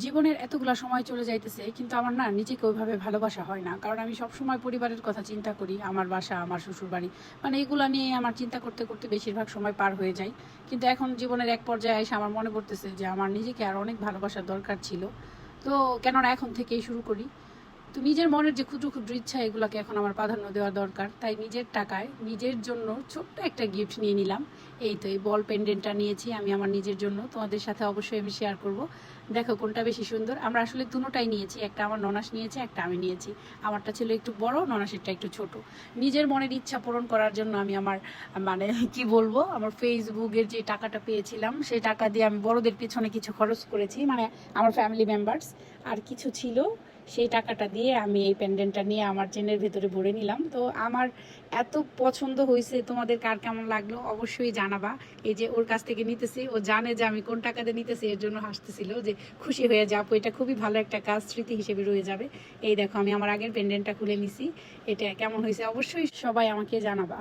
জীবনের এতগুলা সময় চলে যাইতেছে, কিন্তু আমার না নিজেকে ওইভাবে ভালোবাসা হয় না। কারণ আমি সবসময় পরিবারের কথা চিন্তা করি, আমার বাসা, আমার শ্বশুরবাড়ি, মানে এগুলা নিয়ে আমার চিন্তা করতে করতে বেশিরভাগ সময় পার হয়ে যায়। কিন্তু এখন জীবনের এক পর্যায়ে এসে আমার মনে পড়তেছে যে আমার নিজেকে আর অনেক ভালোবাসার দরকার ছিল। তো কেননা এখন থেকেই শুরু করি। তো নিজের মনের যে ক্ষুদ্র ক্ষুদ্র ইচ্ছা, এগুলোকে এখন আমার প্রাধান্য দেওয়া দরকার। তাই নিজের টাকায় নিজের জন্য ছোট্ট একটা গিফট নিয়ে নিলাম। এই তো এই বল পেন্ডেন্টটা নিয়েছি আমি আমার নিজের জন্য। তোমাদের সাথে অবশ্যই আমি শেয়ার করব। দেখো কোনটা বেশি সুন্দর। আমরা আসলে দুটোটাই নিয়েছি, একটা আমার ননাস নিয়েছে, একটা আমি নিয়েছি। আমারটা ছিল একটু বড়, ননাসেরটা একটু ছোট। নিজের মনের ইচ্ছা পূরণ করার জন্য আমি আমার মানে কি বলবো, আমার ফেসবুকের যে টাকাটা পেয়েছিলাম সেই টাকা দিয়ে আমি বড়দের পিছনে কিছু খরচ করেছি, মানে আমার ফ্যামিলি মেম্বার্স। আর কিছু ছিল, সেই টাকাটা দিয়ে আমি এই পেন্ডেন্টটা নিয়ে আমার চেনের ভেতরে ভরে নিলাম। তো আমার এত পছন্দ হয়েছে, তোমাদের কার কেমন লাগলো অবশ্যই জানাবা। এই যে ওর কাছ থেকে নিতেছি, ও জানে যে আমি কোন টাকা দিয়ে নিতেছি, এর জন্য হাসতেছিল যে খুশি হয়ে যাবো, এটা খুবই ভালো একটা কাজ, স্মৃতি হিসেবে রয়ে যাবে। এই দেখো আমি আমার আগের পেন্ডেন্টটা খুলে নিছি, এটা কেমন হয়েছে অবশ্যই সবাই আমাকে জানাবা।